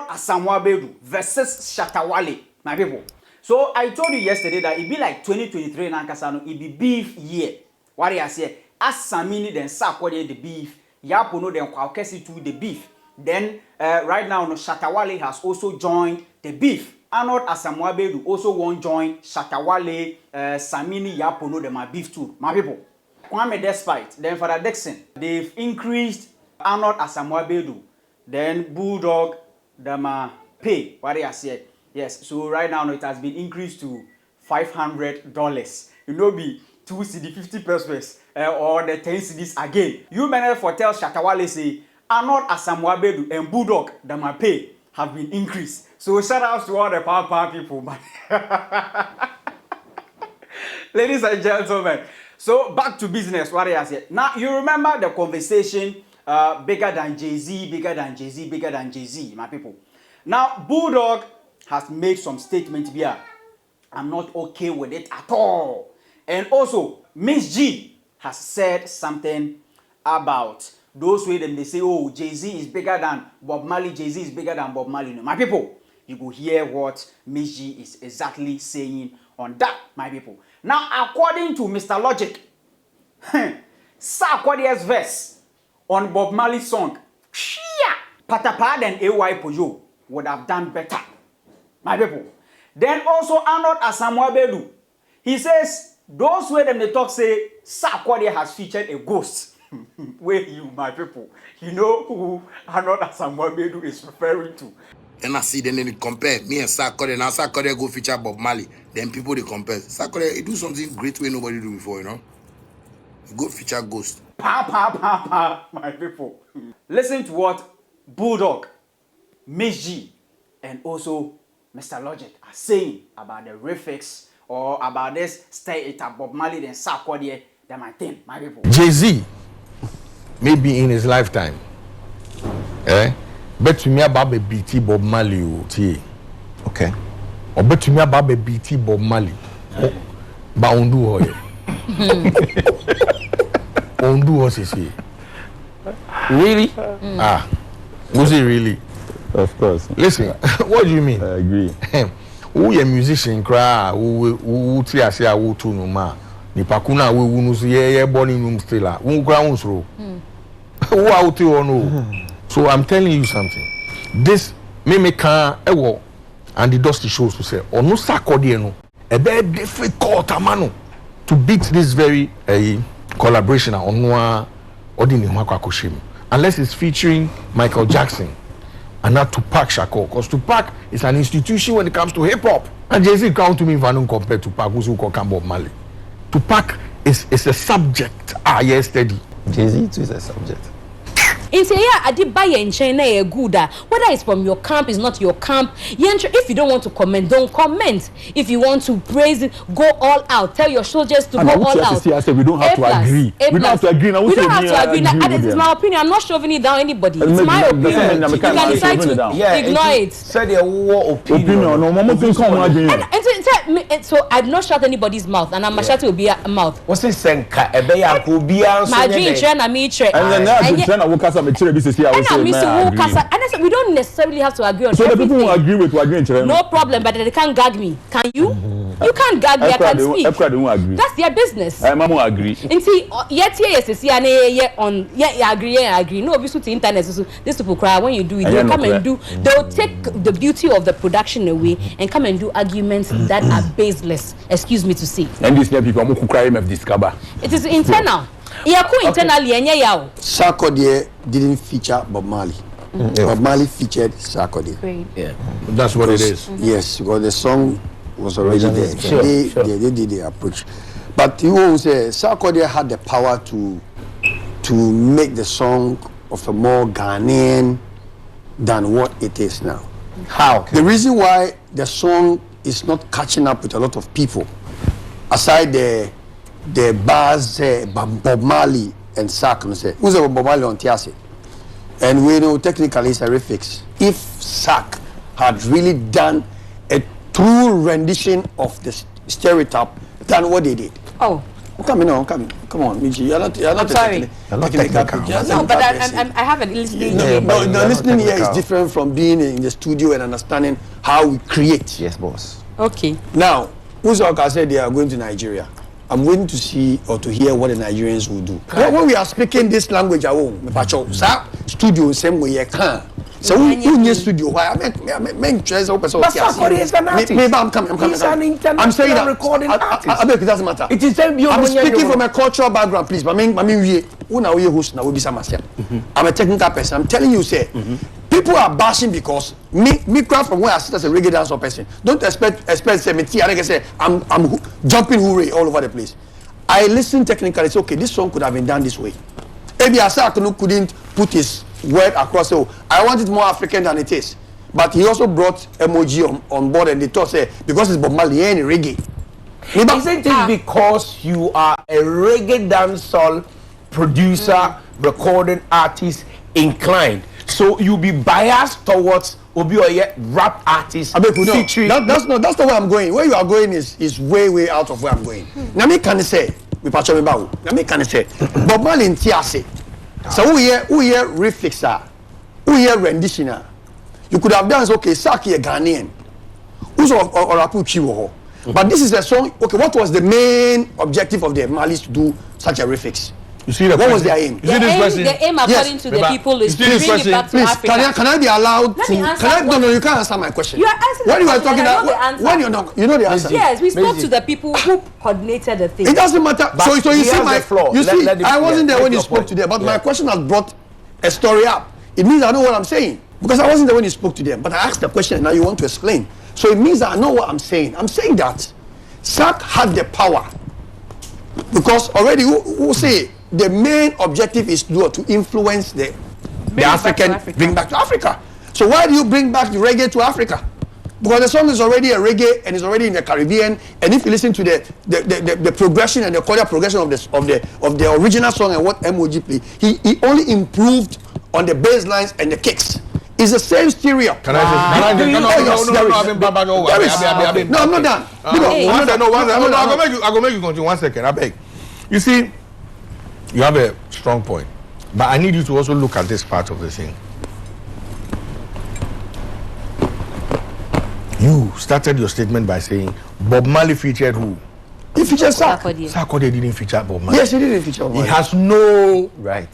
Arnold Asamoah versus Shatta Wale, my people. So I told you yesterday that it be like 2023 in Ankasano, it be beef year. What I say, as Samini then Sarkodie the beef, Yapono then Kwakesi to the beef. Then right now, no, Shatta Wale has also joined the beef. Arnold Asamoah also won't join Shatta Wale, Samini Yapono then my beef too, my people. Kwame despite, then for the Dixon, they've increased Arnold Asamoah then Bulldog, the pay. What I said. Yes, so right now it has been increased to $500. You know, be 2 CD 50 pesos or the 10 CDs again. You may for tell Shatta Wale say Arnold Asamoah and Bulldog that my pay have been increased. So shout out to all the power people, man. Ladies and gentlemen, so back to business. What I said. Now you remember the conversation bigger than Jay-Z, bigger than Jay-Z, bigger than Jay-Z, my people. Now Bulldog has made some statements here. I'm not okay with it at all. And also, Miss G has said something about those way them they say, oh, Jay-Z is bigger than Bob Marley, Jay-Z is bigger than Bob Marley. No, my people, you go hear what Miss G is exactly saying on that, my people. Now, according to Mr. Logic, Sarkodie's verse on Bob Marley's song, Patapad and AY Poyo would have done better. My people. Then also Arnold Asamoah, he says, those where them they talk say, Sarkodie has featured a ghost. Where you, my people, you know who Arnold Asamoah is referring to. And I see then they compare me and Sarkodie. Now Sarkodie go feature Bob Marley. Then people they compare. Sarkodie, he do something great way nobody do before, you know. He go feature ghost. My people. Listen to what Bulldog, Miss G, and also Mr. Logic are saying about the refix or about this stay it up Bob Marley and Sarkodie, that my thing, my people. Jay-Z, maybe in his lifetime, bet to me about BT Bob Marley, okay, or bet to me about BT Bob Marley, Boundu Hoye. Boundu Hoye. Really? Ah, was it really? Of course. Listen, what do you mean? I agree. Who a musician cry, who tia say I will to no ma. Ni pakuna we no say born in room still. Who ground through. Who out you no. So I'm telling you something. This me can ewo and the dusty shows to say or no Sarkodie no. A very difficult amano to beat this very collaboration on one ordinary Makwakoshim. Unless it's featuring Michael Jackson. And not Tupac Shakur, because Tupac is an institution when it comes to hip hop. And Jay-Z come to me if I don't compare Tupac, who's who call Bob Marley. Tupac is a subject. Yes, steady. Jay-Z too is a subject. In say yeah, I did buy in China a good whether it's from your camp, is not your camp. If you don't want to comment, don't comment. If you want to praise it, go all out. Tell your soldiers to go all out. I said we don't have to agree. We don't have to agree. We don't have to agree. It is my opinion. I'm not shoving it down anybody. It's my opinion. You can decide to ignore it. Say their war opinion. And so I've not shut anybody's mouth, and I'm a shut will be a mouth. What's this senka? Ebeya kubia. My dream train and me train. And then we don't necessarily have to agree on so everything. The people who agree with agree. No problem, but they can't gag me. Can you? You can't gag me. I can speak. Agree. That's their business. I'm agree. And see, yet agree. No, obviously the internet. So these people cry when you do it. They come and do. They'll take the beauty of the production away and come and do arguments that are baseless. Excuse me to say. And these people who cry of discover. It is internal. Internally, Sarkodie didn't feature Bob Marley. Bob Marley featured Sarkodie. Yeah, that's what it is. Yes, because the song was already there. They did the approach. But you will say Sarkodie had the power to make the song of a more Ghanaian than what it is now. How? The reason why the song is not catching up with a lot of people, aside the bars Bob Marley and Sark, who's a Bob Marley on Tiase, and we know technically it's a refix. If Sark had really done a true rendition of the stereotype than what they did. Oh, Come on, Michi. You're not sorry. technical. No, but I haven't listening. No, listening here is different from being in the studio and understanding how we create. Yes, boss. Okay. Now, Uzoka said they are going to Nigeria. I'm waiting to see or to hear what the Nigerians will do. When we are speaking this language at home, studio same way you can. So we need studio. Why? I'm coming. He's an I'm saying that. recording artist. It doesn't matter. It is I'm speaking from a cultural background, please. I'm a technical person. I'm telling you, say, people are bashing because me craft from where I sit as a reggae dancer person. Don't expect say I'm jumping hooray all over the place. I listen technically. It's okay. This song could have been done this way. Maybe Asakunu couldn't put his word across. So I want it more African than it is. But he also brought emoji on board, and they thought, say, because it's Bob Marley and reggae. Isn't it because you are a reggae dancehall producer, recording artist inclined? So you be biased towards Obioye rap artist featuring. That's not where I'm going. Where you are going is way out of where I'm going. Now me can say, Bob Marley in Tiase. So who here reflexer, who here renditioner. You could have done okay, Saki a Ghanaian. Who's or Apuchi. But this is a song. Okay, what was the main objective of the Malis to do such a refix? You see the what was their aim? The aim according to the people is to bring it back to Africa. Can I be allowed to? No, you can't answer my question. You are asking when you are talking about when you're not, you know the answer. Yes, we spoke to the people who coordinated the thing. It doesn't matter. So you see my flaw. You see, I wasn't there when you spoke to them, but my question has brought a story up. It means I know what I'm saying because I wasn't there when you spoke to them, but I asked the question and now you want to explain. So it means that I know what I'm saying. I'm saying that SAC had the power because already who say the main objective is to influence the African, bring back to Africa. So why do you bring back the reggae to Africa? Because the song is already a reggae and it's already in the Caribbean. And if you listen to the progression and the chord progression of the original song and what MOG played, he only improved on the bass lines and the kicks. It's the same stereo. Can I say? No, I'm not done. I'm going to make you continue 1 second. I beg. You see, you have a strong point, but I need you to also look at this part of the thing. You started your statement by saying Bob Marley featured who? He featured Sarkodie. Sarkodie didn't feature Bob Marley. Yes, he didn't feature Bob Marley. He has no right.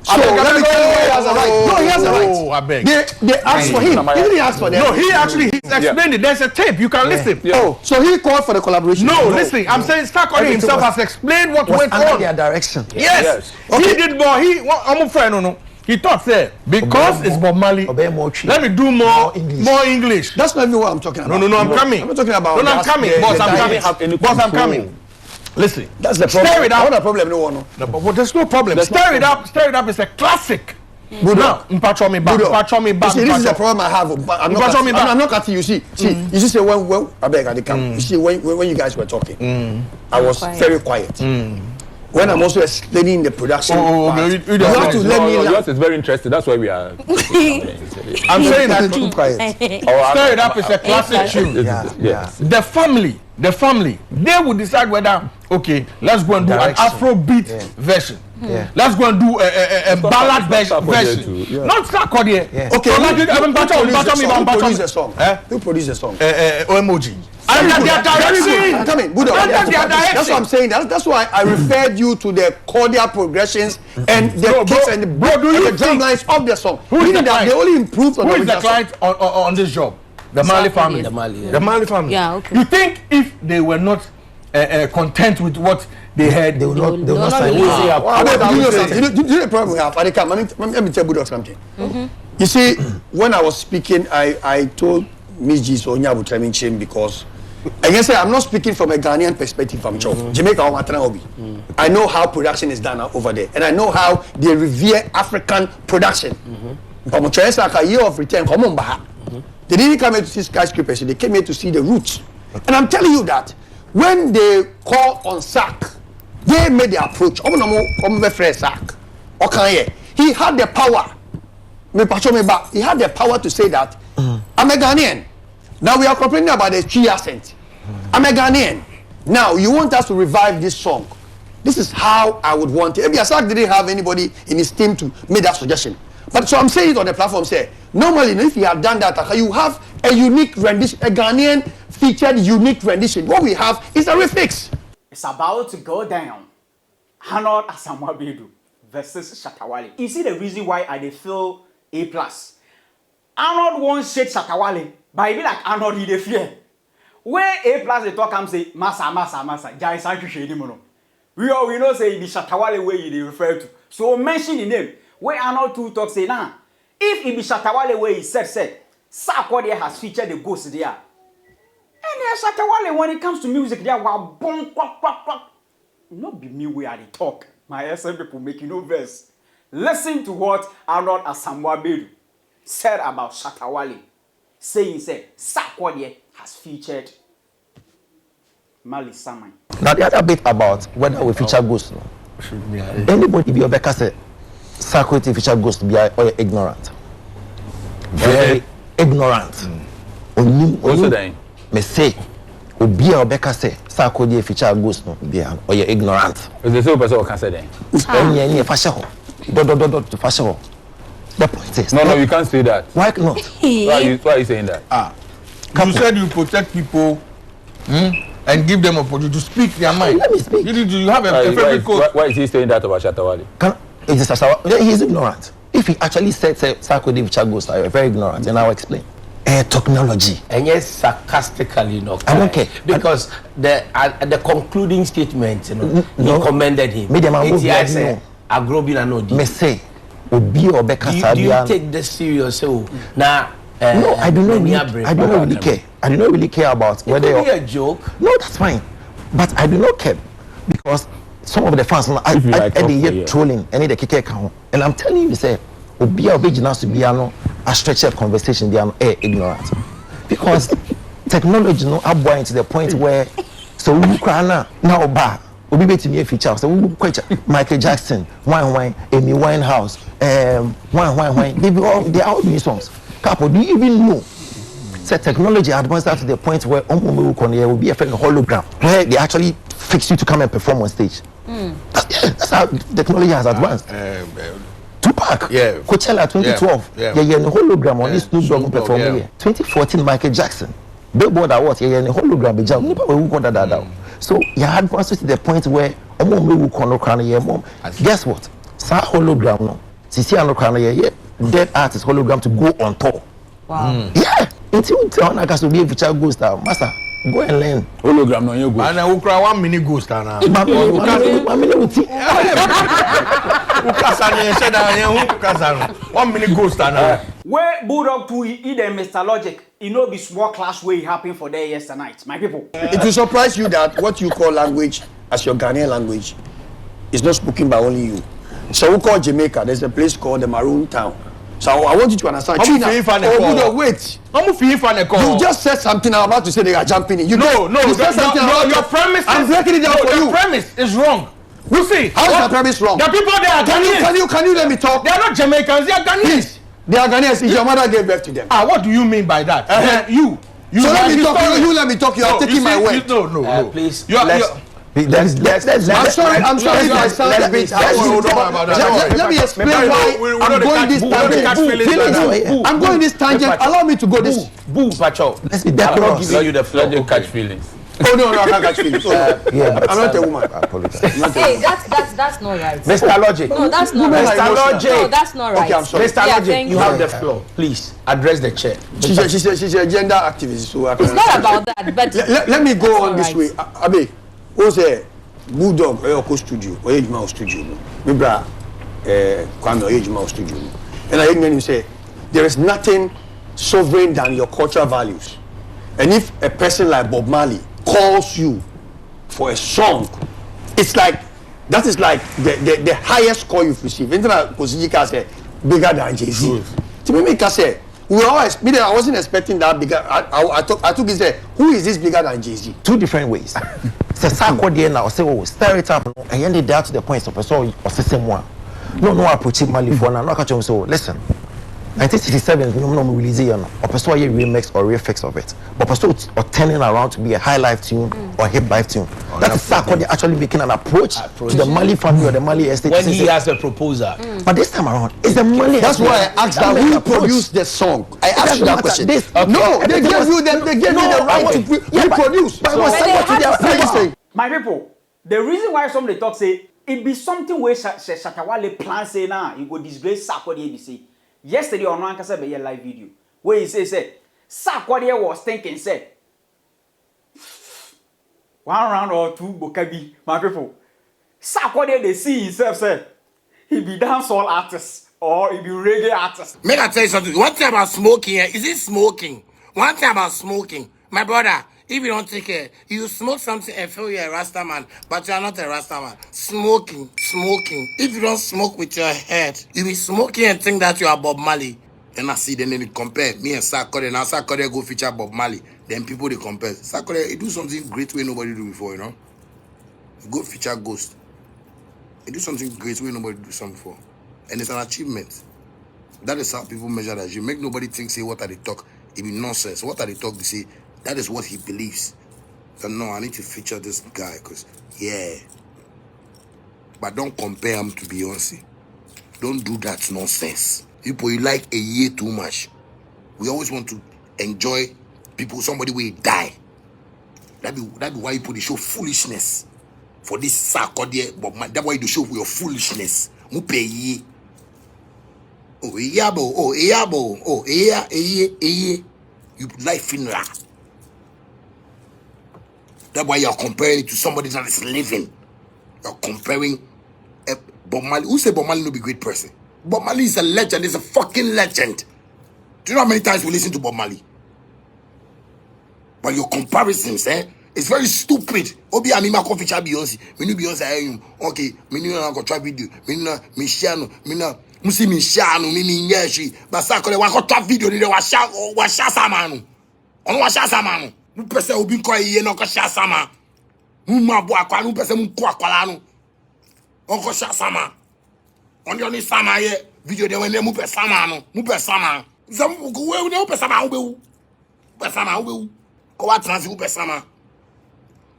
So let me tell you why he has a right. No, he has a right. Oh, I beg. They asked for him. He didn't ask for them. No, he actually explained it. There's a tape. You can listen. Oh, so he called for the collaboration. No, listen. I'm saying Sarkodie himself has explained what went under on. their direction. Yes. Okay. He did more. I'm a friend. No. He thought, say, because it's Bob Marley, let me do more English. That's not even what I'm talking about. No, I'm coming. I'm not talking about. No, I'm coming. Boss, I'm coming. Listen, that's the problem. Stir it up. What a problem? No. But there's no problem. Stir it up is a classic. Bulldog. Mpacho me back. See, this is the problem I have. I'm not cutting you. See, you see, when I beg at the camp, you see, when you guys were talking, I was very quiet. When I'm also explaining the production, you have to let me laugh. Yours is very interesting. That's why we are. I'm saying that too quiet. Stir it up is a classic tune. Yes. The family, they will decide whether let's go and do an Afrobeat version. Yeah. Let's go and do a ballad version. Not Sarkodie. Yeah. Okay, who produced the song? Who produced the song? OMOG. Under their direction. Coming, that's what I'm saying. That's why I referred you to the cordial progressions and the kicks and the drum lines of the song. Meaning that they only improved on the original song. Who is the client on this job? The Marley family. The Marley family. Yeah, okay. You think if they were not content with what they had, they will not sign. You know the problem we have. Let me tell Bulldog something. You see, when I was speaking, I told Miss G so because I can say I'm not speaking from a Ghanaian perspective from Jamaica or Matana. I know how production is done over there, and I know how they revere African production. From a year of return, they didn't come here to see skyscrapers, they came here to see the roots. And I'm telling you that when they call on SAC, they made the approach. He had the power. He had the power to say that I'm a Ghanaian. Now we are complaining about the Chi accent. I'm a Ghanaian. Now you want us to revive this song. this is how I would want it. Maybe Asak didn't have anybody in his team to make that suggestion. But so I'm saying it on the platform, say, normally, if you had done that, you have a unique rendition, a Ghanaian featured unique rendition. What we have is a refix. It's about to go down. Arnold Asamoah versus Shatta Wale. You see the reason why I feel A+. Arnold won't shake Shatta Wale, but he be like Arnold, he dey fear. When A+ they talk, I'm say, massa, Jai Sanchu Shedimono. We know say it be Shatta Wale where you refer to. So mention the name. Where Arnold 2 talk say nah. If it be Shatta Wale where he said, Sarkodie has featured the ghost there. And Shatta Wale when it comes to music, they are boom, quack. Not be me where they talk. My SM people making no verse. Listen to what Arnold Asamoah said about Shatta Wale. Saying Sarkodie has featured Mali Saman. Now the other bit about whether we feature ghost, no. Anybody be Obeka say Sarkodie feature ghost be or ignorant. Very ignorant. Also then. Me say obi Obeka say Sarkodie feature ghost no be or ignorant. Is the same person who can say then? Any fashion ho. To fashion ho. The point is No, you can't say that. why not? Why are you saying that? You said you protect people and give them opportunity to speak their mind. Let me speak. You have a favorite quote. Why is he saying that about Shatta Wale? He's ignorant. If he actually said Sarkodie feature ghost, I'm very ignorant, and I'll explain. Technology. And yes, sarcastically, you know. I don't care. Because the concluding statement, you know, No. he commended him. Me dem a move I like say, no. Agrobin and no. Me say obi Obeka Do you take this serious? So now, no, I do not really care. I do not really care about whether it could be a joke. No, that's fine. But I do not care because some of the fans I trolling any the keke account. And I'm telling you, say obi original to be a structured conversation, they are ignorant. Because technology no abwine to the point where so we cry now bar obi beti me feature so we quite Michael Jackson, wine, Amy Winehouse, wine. They are all doing songs. Couple, do you even know? Say technology advanced to the point where will be a hologram where they actually fix you to come and perform on stage. That's how technology has advanced. Tupac, Coachella 2012, yeah, hologram on this Snoop Dogg performing here. 2014, Michael Jackson, Billboard Awards, so you advanced to the point where guess what? Sa hologram no. Sisi ano dead artist hologram to go on tour. Wow. Yeah. Until I can be a feature ghost master. Go and learn. Hologram no you go. And I will cry 1 minute ghost now. 1 minute with it. 1 minute ghost now. Where Bulldog 2 either Mr. Logic, it no be small clash way happen for there yesterday, my people. It will surprise you that what you call language as your Ghanaian language is not spoken by only you. So we call Jamaica, there's a place called the Maroon Town. So I want you to understand. Bulldog, wait. You just said something I'm about to say they are jumping in. You said something your premise I'm breaking it down for you. Your premise is wrong. You see, how is the premise wrong? The people there are Ghanaians. Can you let me talk? They are not Jamaicans, they are Ghanaians. Please. They are Ghanaians. If your mother gave birth to them. What do you mean by that? You so let me talk. You let me talk. You are taking my word. No. Please. I'm sorry if I sound a bit. Let me explain why I'm going this tangent. I'm going this tangent. Allow me to go this. Boo, Pacho. Let's be I'm that not giving you the floor. Let you catch feelings. Oh no, I can't catch feelings. I'm not a woman. I apologize. Hey, that's not right. Mr. Logic. No, that's not right. Mr. Logic. No, that's not right. Okay, I'm sorry. Mr. Logic, you you. have the floor. Please address the chair. She's a gender activist, so I It's not about that, but let me go on this right. way. Abe, who's a Bulldog or studio or Ejima studio? Me bra Kwame or Ejima studio. And I hear you say there is nothing sovereign than your cultural values. And if a person like Bob Marley calls you for a song, it's like that is like the highest call you've received. Internet Kosijika say bigger than Jay-Z. To me, I say I wasn't expecting that bigger. I took it say, who is this bigger than Jay-Z? Two different ways. Say Sarkodie now say stir it up and end it down to the point of so or say one. No approach Mali for now. No catch him so listen. 1967, no release it, or pursue a remix or refix of it, but pursue or turning around to be a high life tune or hip life tune. That is Sarkodie actually making an approach to the Mali family or the Mali estate. When he has a proposal. But this time around, it's the Mali. That's why I asked that who produced the song. I asked you that question. No, they gave you the right to reproduce. But it was sent to their place. My people, the reason why somebody talk say it be something where Shatta Wale plan say now you go disgrace Sarkodie ABC. Yesterday on one kasa be a live video where he say Sarkodie was thinking say 1 round or 2 bokabi. My people, Sarkodie they see himself say he be dancehall artist or he be reggae artist. Make I tell you something. One thing about smoking, is it smoking? One thing about smoking, my brother. If you don't take care, you smoke something and feel you're a Rasta man, but you are not a Rasta man. Smoking. If you don't smoke with your head, you be smoking and think that you are Bob Marley. Then I see then they compare me and Sarkodie. Now Sarkodie go feature Bob Marley. Then people they compare. Sarkodie, he do something great way nobody do before, you know. Go feature Ghost. He do something great way nobody do something before, and it's an achievement. That is how people measure that. You make nobody think say what are they talk. It be nonsense. What are they talk? They say. That is what he believes. So no, I need to feature this guy because, yeah. But don't compare him to Beyonce. Don't do that nonsense. People, you like a year too much. We always want to enjoy people, somebody will die. That be why you put the show foolishness. For this Sarkodie, but that's why you show your foolishness. Mu pay ye. Oh, yabo. Oh, yabo. Oh, yeah. You life in la. That's why you're comparing it to somebody that is living. You're comparing Bob Marley. Who said Bob Marley no be a great person? Bob Marley is a legend. He's a fucking legend. Do you know how many times we listen to Bob Marley? But your comparisons, it's very stupid. Obi Amima ko feature Beyonce. Me no Beyonce ayum. Okay, me no go try video. Me no me share no. Me no musi me share no. Me ni nyeshi. But Sarkodie wa ko try video ni wa share sama no. Ono wa share sama no. Mu pese obi ko iye no ko share sama. Mu ma bo akwa no pese mu ko akwala no. On ko share sama. On yo ni sama ye video de we mu pese sama no. Mu pese sama. Zam ko we no pese sama obewu. Pese sama obewu. Ko wa trans mu pese sama.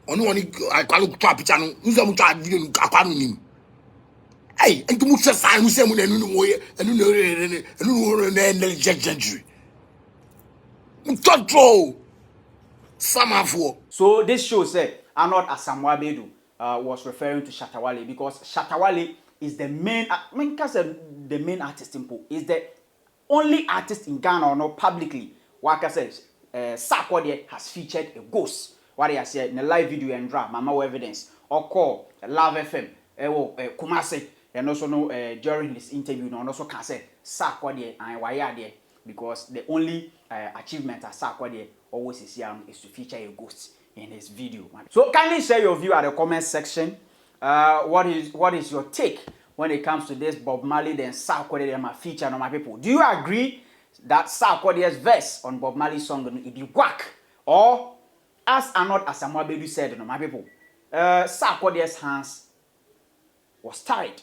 Onu woni akwalu twa picture no. Nze mu twa video akwalu nim. Hey, and to mu se sai mu se mu na enu no ye. Enu no ne jejejuri. Mu totro. So this show said Arnold Asamoah-Bedu was referring to Shatta Wale because Shatta Wale is the main, the main artist in Po. Is the only artist in Ghana or not publicly. Like I said, Sarkodie has featured a ghost. What I said in a live video and drama, Mama Evidence, or call Love FM, Kumase, and also during this interview, and also can say Sarkodie and Wayade because the only achievement at Sarkodie always is to feature a ghost in his video. So kindly share your view at the comment section. What is your take when it comes to this Bob Marley then Sarkodie them a feature on my people? Do you agree that Sarkodie's verse on Bob Marley's song it be whack? Or as Arnold Asamoah-Bedu said on my people, Sarkodie's hands was tied.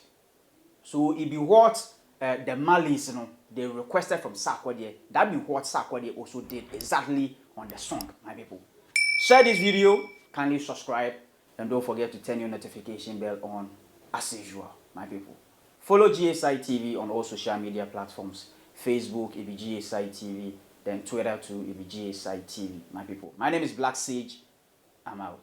So it be what the Marleys they requested from Sarkodie. That be what Sarkodie also did exactly on the song, my people. Share this video, kindly subscribe, and don't forget to turn your notification bell on as usual, my people. Follow GSI TV on all social media platforms. Facebook, it be GSI TV, then Twitter too, it be GSI TV, my people. My name is Black Sage. I'm out.